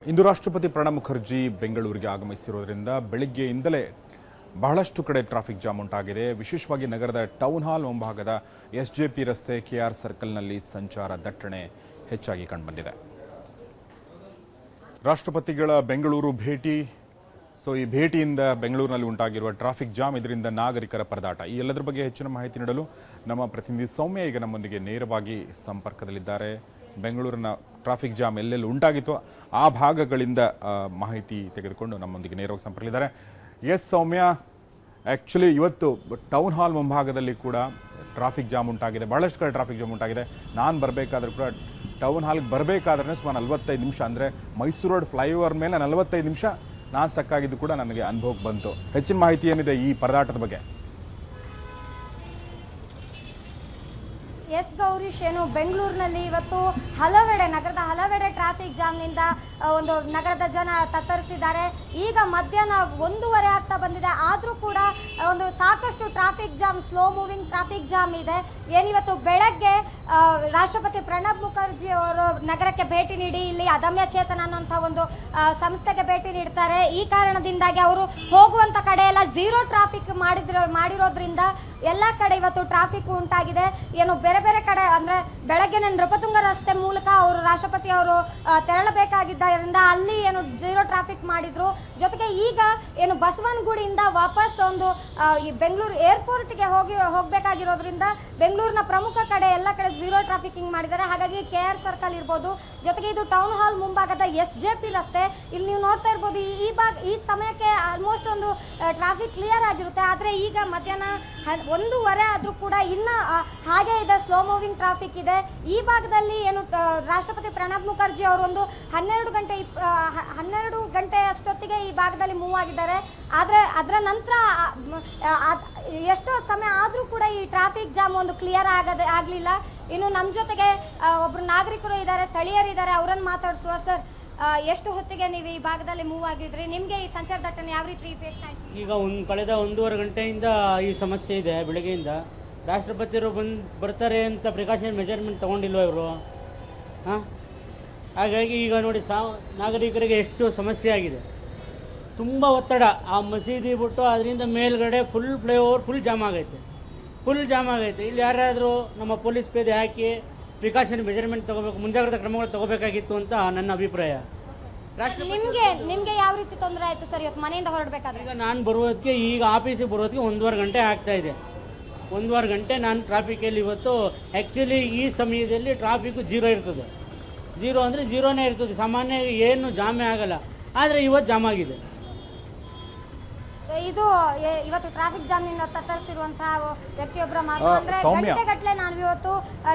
ಇಂದು ರಾಷ್ಟ್ರಪತಿ ಪ್ರಣಬ್ ಮುಖರ್ಜಿ ಬೆಂಗಳೂರಿಗೆ ಆಗಮಿಸಿರುವುದರಿಂದ ಬೆಳಗ್ಗೆಯಿಂದಲೇ ಬಹಳಷ್ಟು ಕಡೆ ಟ್ರಾಫಿಕ್ ಜಾಮ್ ಉಂಟಾಗಿದೆ. ವಿಶೇಷವಾಗಿ ನಗರದ ಟೌನ್ ಹಾಲ್ ಮುಂಭಾಗದ ಎಸ್ಜೆಪಿ ರಸ್ತೆ, ಕೆಆರ್ ಸರ್ಕಲ್ನಲ್ಲಿ ಸಂಚಾರ ದಟ್ಟಣೆ ಹೆಚ್ಚಾಗಿ ಕಂಡುಬಂದಿದೆ. ರಾಷ್ಟ್ರಪತಿಗಳ ಬೆಂಗಳೂರು ಭೇಟಿ, ಈ ಭೇಟಿಯಿಂದ ಬೆಂಗಳೂರಿನಲ್ಲಿ ಉಂಟಾಗಿರುವ ಟ್ರಾಫಿಕ್ ಜಾಮ್, ಇದರಿಂದ ನಾಗರಿಕರ ಪರದಾಟ, ಈ ಎಲ್ಲದರ ಬಗ್ಗೆ ಹೆಚ್ಚಿನ ಮಾಹಿತಿ ನೀಡಲು ನಮ್ಮ ಪ್ರತಿನಿಧಿ ಸೌಮ್ಯ ಈಗ ನಮ್ಮೊಂದಿಗೆ ನೇರವಾಗಿ ಸಂಪರ್ಕದಲ್ಲಿದ್ದಾರೆ. ಬೆಂಗಳೂರಿನ ಟ್ರಾಫಿಕ್ ಜಾಮ್ ಎಲ್ಲೆಲ್ಲಿ ಉಂಟಾಗಿತ್ತು ಆ ಭಾಗಗಳಿಂದ ಮಾಹಿತಿ ತೆಗೆದುಕೊಂಡು ನಮ್ಮೊಂದಿಗೆ ನೇರವಾಗಿ ಸಂಪರ್ಕದಲ್ಲಿದ್ದಾರೆ. ಎಸ್ ಸೌಮ್ಯ, ಆ್ಯಕ್ಚುಲಿ ಇವತ್ತು ಟೌನ್ ಹಾಲ್ ಮುಂಭಾಗದಲ್ಲಿ ಕೂಡ ಟ್ರಾಫಿಕ್ ಜಾಮ್ ಉಂಟಾಗಿದೆ, ಬಹಳಷ್ಟು ಕಡೆ ಟ್ರಾಫಿಕ್ ಜಾಮ್ ಉಂಟಾಗಿದೆ. ನಾನು ಬರಬೇಕಾದ್ರೂ ಕೂಡ ಟೌನ್ ಹಾಲ್ಗೆ ಬರಬೇಕಾದ್ರೆ ಸುಮಾರು 45 ನಿಮಿಷ, ಅಂದರೆ ಮೈಸೂರು ರೋಡ್ ಫ್ಲೈಓವರ್ ಮೇಲೆ 45 ನಿಮಿಷ ನಾನು ಸ್ಟಕ್ ಆಗಿದ್ದು ಕೂಡ ನನಗೆ ಅನುಭವಕ್ಕೆ ಬಂತು. ಹೆಚ್ಚಿನ ಮಾಹಿತಿ ಏನಿದೆ ಈ ಪರದಾಟದ ಬಗ್ಗೆ? ಎಸ್ ಗೌರೀಶ್, ಏನು ಬೆಂಗಳೂರಿನಲ್ಲಿ ಇವತ್ತು ಹಲವೆಡೆ, ನಗರದ ಹಲವೆಡೆ ಟ್ರಾಫಿಕ್ ಜಾಮ್ನಿಂದ ಒಂದು ನಗರದ ಜನ ತತ್ತರಿಸಿದ್ದಾರೆ. ಈಗ ಮಧ್ಯಾಹ್ನ 1:15 ಆಗ್ತಾ ಬಂದಿದೆ, ಆದರೂ ಕೂಡ ಒಂದು ಸಾಕಷ್ಟು traffic jam, slow moving traffic jam ಇದೆ. ಏನಿವತ್ತು ಬೆಳಗ್ಗೆ ರಾಷ್ಟ್ರಪತಿ ಪ್ರಣಬ್ ಮುಖರ್ಜಿ ಅವರು ನಗರಕ್ಕೆ ಭೇಟಿ ನೀಡಿ ಇಲ್ಲಿ ಅದಮ್ಯ ಚೇತನ ಅನ್ನೋಂಥ ಒಂದು ಸಂಸ್ಥೆಗೆ ಭೇಟಿ ನೀಡ್ತಾರೆ. ಈ ಕಾರಣದಿಂದಾಗಿ ಅವರು ಹೋಗುವಂಥ ಕಡೆ ಎಲ್ಲ ಝೀರೋ ಟ್ರಾಫಿಕ್ ಮಾಡಿರೋದ್ರಿಂದ ಎಲ್ಲ ಕಡೆ ಇವತ್ತು ಟ್ರಾಫಿಕ್ ಉಂಟಾಗಿದೆ. ಏನು ಬೇರೆ ಬೇರೆ ಕಡೆ, ಅಂದರೆ ಬೆಳಗ್ಗೆ ನೃಪತುಂಗ ರಸ್ತೆ ಮೂಲಕ ಅವರು ರಾಷ್ಟ್ರಪತಿ ಅವರು ತೆರಳಬೇಕಾಗಿದ್ದರಿಂದ ಅಲ್ಲಿ ಏನು ಝೀರೋ ಟ್ರಾಫಿಕ್ ಮಾಡಿದ್ರು. ಜೊತೆಗೆ ಈಗ ಏನು ಬಸವನಗುಡಿಯಿಂದ ವಾಪಸ್ ಒಂದು ಈ ಬೆಂಗಳೂರು ಏರ್ಪೋರ್ಟ್ಗೆ ಹೋಗಬೇಕಾಗಿರೋದ್ರಿಂದ ಬೆಂಗಳೂರಿನ ಪ್ರಮುಖ ಕಡೆ ಎಲ್ಲ ಕಡೆ ಝೀರೋ ಟ್ರಾಫಿಕಿಂಗ್ ಮಾಡಿದ್ದಾರೆ. ಹಾಗಾಗಿ ಕೆಆರ್ ಸರ್ಕಲ್ ಇರ್ಬೋದು, ಜೊತೆಗೆ ಇದು ಟೌನ್ ಹಾಲ್ ಮುಂಭಾಗದ ಎಸ್ಜೆಪಿ ರಸ್ತೆ, ಇಲ್ಲಿ ನೀವು ನೋಡ್ತಾ ಇರ್ಬೋದು. ಈ ಸಮಯಕ್ಕೆ ಆಲ್ಮೋಸ್ಟ್ ಒಂದು ಟ್ರಾಫಿಕ್ ಕ್ಲಿಯರ್ ಆಗಿರುತ್ತೆ. ಆದರೆ ಈಗ ಮಧ್ಯಾಹ್ನ 1:15 ಆದರೂ ಕೂಡ ಇನ್ನು ಹಾಗೆ ಇದೆ, ಸ್ಲೋ ಮೂವಿಂಗ್ ಟ್ರಾಫಿಕ್ ಇದೆ. ಈ ಭಾಗದಲ್ಲಿ ಏನು ರಾಷ್ಟ್ರಪತಿ ಪ್ರಣಬ್ ಮುಖರ್ಜಿ ಅವರು ಒಂದು 12 ಗಂಟೆ ಅಷ್ಟೊತ್ತಿಗೆ ಈ ಭಾಗದಲ್ಲಿ ಮೂವ್ ಆಗಿದ್ದಾರೆ. ಆದರೆ ಅದರ ನಂತರ ಎಷ್ಟೋ ಸಮಯ ಆದರೂ ಕೂಡ ಈ ಟ್ರಾಫಿಕ್ ಜಾಮ್ ಒಂದು ಕ್ಲಿಯರ್ ಆಗಲಿಲ್ಲ. ಇನ್ನು ನಮ್ಮ ಜೊತೆಗೆ ಒಬ್ಬರು ನಾಗರಿಕರು ಇದ್ದಾರೆ, ಸ್ಥಳೀಯರಿದ್ದಾರೆ, ಅವರನ್ನು ಮಾತಾಡಿಸುವ. ಸರ್, ಎಷ್ಟು ಹೊತ್ತಿಗೆ ನೀವು ಈ ಭಾಗದಲ್ಲಿ ಮೂವ್ ಆಗಿದ್ರಿ? ನಿಮಗೆ ಈ ಸಂಚಾರ ದಟ್ಟಣೆ ಯಾವ ರೀತಿ ಇಫೆಕ್ಟ್ ಆಯ್ತು? ಈಗ ಕಳೆದ 1.5 ಗಂಟೆಯಿಂದ ಈ ಸಮಸ್ಯೆ ಇದೆ. ಬೆಳಗ್ಗೆಯಿಂದ ರಾಷ್ಟ್ರಪತಿಯವರು ಬರ್ತಾರೆ ಅಂತ ಪ್ರಿಕಾಷನ್ ಮೆಜರ್ಮೆಂಟ್ ತೊಗೊಂಡಿಲ್ವ ಇವರು? ಹಾಗಾಗಿ ಈಗ ನೋಡಿ, ನಾಗರಿಕರಿಗೆ ಎಷ್ಟು ಸಮಸ್ಯೆ ಆಗಿದೆ. ತುಂಬ ಒತ್ತಡ, ಆ ಮಸೀದಿ ಬಿಟ್ಟು ಅದರಿಂದ ಮೇಲ್ಗಡೆ ಫುಲ್ ಫ್ಲೈಓವರ್ ಫುಲ್ ಜಾಮ್ ಆಗೈತೆ. ಇಲ್ಲಿ ಯಾರಾದರೂ ನಮ್ಮ ಪೊಲೀಸ್ ಪೇದೆ ಹಾಕಿ ಪ್ರಿಕಾಷನ್ ಮೆಜರ್ಮೆಂಟ್ ತಗೋಬೇಕು, ಮುಂಜಾಗ್ರತಾ ಕ್ರಮಗಳು ತಗೋಬೇಕಾಗಿತ್ತು ಅಂತ ನನ್ನ ಅಭಿಪ್ರಾಯ. ನಿಮಗೆ ಯಾವ ರೀತಿ ತೊಂದರೆ ಆಯಿತು ಸರ್ ಇವತ್ತು ಮನೆಯಿಂದ ಹೊರಡಬೇಕಾದ್ರೆ? ಈಗ ನಾನು ಬರೋದಕ್ಕೆ, ಈಗ ಆಫೀಸಿಗೆ ಬರೋದಕ್ಕೆ 1.5 ಗಂಟೆ ಆಗ್ತಾ ಇದೆ. 1.5 ಗಂಟೆ ನಾನು ಟ್ರಾಫಿಕಲ್ಲಿ ಇವತ್ತು. ಆ್ಯಕ್ಚುಲಿ ಈ ಸಮಯದಲ್ಲಿ ಟ್ರಾಫಿಕ್ಕು ಝೀರೋ ಇರ್ತದೆ. ಝೀರೋ ಅಂದರೆ ಝೀರೋನೇ ಇರ್ತದೆ, ಸಾಮಾನ್ಯ ಏನು ಜಾಮೇ ಆಗಲ್ಲ. ಆದರೆ ಇವತ್ತು ಜಾಮ್ ಆಗಿದೆ. ಇದು ಇವತ್ತು ಟ್ರಾಫಿಕ್ ಜಾಮ್ನಿಂದ ತತ್ತರಿಸಿರುವಂತಹ ವ್ಯಕ್ತಿಯೊಬ್ಬರ ಮಾತು. ಅಂದ್ರೆ ಗಂಟೆಗಟ್ಟಲೆ ನಾವು ಇವತ್ತು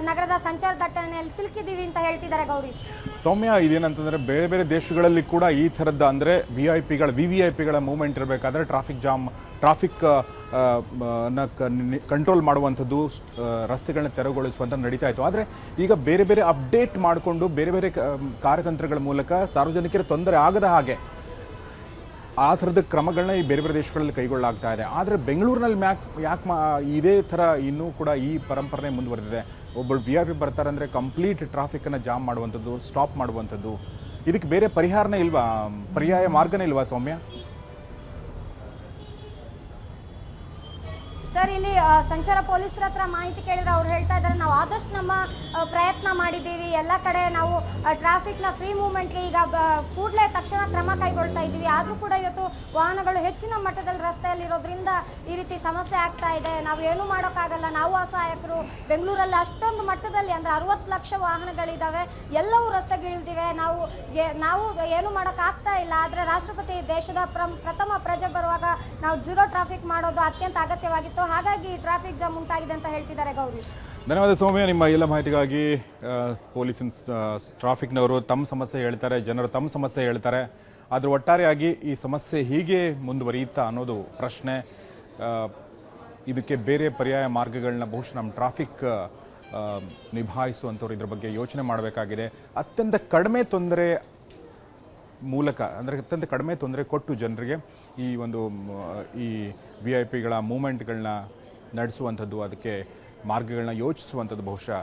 ನಗರದ ಸಂಚಾರ ದಟ್ಟಣೆಯಲ್ಲಿ ಸಿಲುಕಿದ್ದೀವಿ ಅಂತ ಹೇಳ್ತಿದ್ದಾರೆ ಗೌರೀಶ್. ಸೌಮ್ಯ, ಇದೇನಂತಂದ್ರೆ ಬೇರೆ ಬೇರೆ ದೇಶಗಳಲ್ಲಿ ಕೂಡ ಈ ಥರದ, ಅಂದರೆ ವಿವಿಐಪಿಗಳ ಮೂವ್ಮೆಂಟ್ ಇರಬೇಕಾದ್ರೆ ಟ್ರಾಫಿಕ್ ಕಂಟ್ರೋಲ್ ಮಾಡುವಂಥದ್ದು, ರಸ್ತೆಗಳನ್ನ ತೆರವುಗೊಳಿಸುವಂಥ ನಡೀತಾ ಇತ್ತು. ಆದರೆ ಈಗ ಬೇರೆ ಬೇರೆ ಅಪ್ಡೇಟ್ ಮಾಡಿಕೊಂಡು ಬೇರೆ ಬೇರೆ ಕಾರ್ಯತಂತ್ರಗಳ ಮೂಲಕ ಸಾರ್ವಜನಿಕರ ತೊಂದರೆ ಆಗದ ಹಾಗೆ ಆ ಥರದ ಕ್ರಮಗಳನ್ನ ಈ ಬೇರೆ ಬೇರೆ ದೇಶಗಳಲ್ಲಿ ಕೈಗೊಳ್ಳಲಾಗ್ತಾ ಇದೆ. ಆದರೆ ಬೆಂಗಳೂರಿನಲ್ಲಿ ಯಾಕೆ ಇದೇ ಥರ ಇನ್ನೂ ಕೂಡ ಈ ಪರಂಪರೆ ಮುಂದುವರೆದಿದೆ? ಒಬ್ಬರು VIP ಬರ್ತಾರೆ ಅಂದರೆ ಕಂಪ್ಲೀಟ್ ಟ್ರಾಫಿಕ್ಕನ್ನು ಜಾಮ್ ಮಾಡುವಂಥದ್ದು, ಸ್ಟಾಪ್ ಮಾಡುವಂಥದ್ದು, ಇದಕ್ಕೆ ಬೇರೆ ಪರಿಹಾರನೇ ಇಲ್ವಾ, ಪರ್ಯಾಯ ಮಾರ್ಗನೇ ಇಲ್ವಾ ಸೌಮ್ಯ? ಸರ್, ಇಲ್ಲಿ ಸಂಚಾರ ಪೊಲೀಸರ ಹತ್ರ ಮಾಹಿತಿ ಕೇಳಿದ್ರೆ ಅವ್ರು ಹೇಳ್ತಾ ಇದ್ದಾರೆ, ನಾವು ಆದಷ್ಟು ನಮ್ಮ ಪ್ರಯತ್ನ ಮಾಡಿದ್ದೀವಿ, ಎಲ್ಲ ಕಡೆ ನಾವು ಟ್ರಾಫಿಕ್ನ ಫ್ರೀ ಮೂವ್ಮೆಂಟ್ಗೆ ಈಗ ಕೂಡಲೇ ತಕ್ಷಣ ಕ್ರಮ ಕೈಗೊಳ್ತಾ ಇದ್ದೀವಿ. ಆದರೂ ಕೂಡ ಇವತ್ತು ವಾಹನಗಳು ಹೆಚ್ಚಿನ ಮಟ್ಟದಲ್ಲಿ ರಸ್ತೆಯಲ್ಲಿರೋದ್ರಿಂದ ಈ ರೀತಿ ಸಮಸ್ಯೆ ಆಗ್ತಾ ಇದೆ. ನಾವು ಏನೂ ಮಾಡೋಕ್ಕಾಗಲ್ಲ, ನಾವು ಅಸಹಾಯಕರು. ಬೆಂಗಳೂರಲ್ಲಿ ಅಷ್ಟೊಂದು ಮಟ್ಟದಲ್ಲಿ, ಅಂದರೆ 60 ಲಕ್ಷ ವಾಹನಗಳಿದ್ದಾವೆ, ಎಲ್ಲವೂ ರಸ್ತೆಗಿಳಿದಿವೆ. ನಾವು ಏನು ಮಾಡೋಕ್ಕಾಗ್ತಾ ಇಲ್ಲ. ಆದರೆ ರಾಷ್ಟ್ರಪತಿ ದೇಶದ ಪ್ರಥಮ ಪ್ರಜೆ ಬರುವಾಗ ನಾವು ಝೀರೋ ಟ್ರಾಫಿಕ್ ಮಾಡೋದು ಅತ್ಯಂತ ಅಗತ್ಯವಾಗಿತ್ತು. ಹಾಗಾಗಿ ಟ್ರಾಫಿಕ್ ಜಾಮ್ ಉಂಟಾಗಿದೆ ಅಂತ ಹೇಳ್ತಿದ್ದಾರೆ ಗೌರೀಶ್. ಧನ್ಯವಾದ ಸೌಮ್ಯ, ನಿಮ್ಮ ಎಲ್ಲ ಮಾಹಿತಿಗಾಗಿ. ಪೊಲೀಸ್ ಟ್ರಾಫಿಕ್ನವರು ತಮ್ಮ ಸಮಸ್ಯೆ ಹೇಳ್ತಾರೆ, ಜನರು ತಮ್ಮ ಸಮಸ್ಯೆ ಹೇಳ್ತಾರೆ. ಆದರೆ ಒಟ್ಟಾರೆಯಾಗಿ ಈ ಸಮಸ್ಯೆ ಹೀಗೆ ಮುಂದುವರಿಯುತ್ತಾ ಅನ್ನೋದು ಪ್ರಶ್ನೆ. ಇದಕ್ಕೆ ಬೇರೆ ಪರ್ಯಾಯ ಮಾರ್ಗಗಳನ್ನ ಬಹುಶಃ ನಮ್ಮ ಟ್ರಾಫಿಕ್ ನಿಭಾಯಿಸುವಂಥವ್ರು ಇದ್ರ ಬಗ್ಗೆ ಯೋಚನೆ ಮಾಡಬೇಕಾಗಿದೆ. ಅತ್ಯಂತ ಕಡಿಮೆ ತೊಂದರೆ ಮೂಲಕ, ಅಂದರೆ ಅತ್ಯಂತ ಕಡಿಮೆ ತೊಂದರೆ ಕೊಟ್ಟು ಜನರಿಗೆ ಈ VIP ಮೂಮೆಂಟ್ಗಳನ್ನ ನಡೆಸುವಂಥದ್ದು, ಅದಕ್ಕೆ ಮಾರ್ಗಗಳನ್ನ ಯೋಚಿಸುವಂಥದ್ದು ಬಹುಶಃ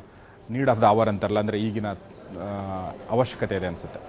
ನೀಡ್ ಆಫ್ ದ ಅವರ್ ಅಂತಾರಲ್ಲ, ಅಂದರೆ ಈಗಿನ ಅವಶ್ಯಕತೆ ಇದೆ ಅನಿಸುತ್ತೆ.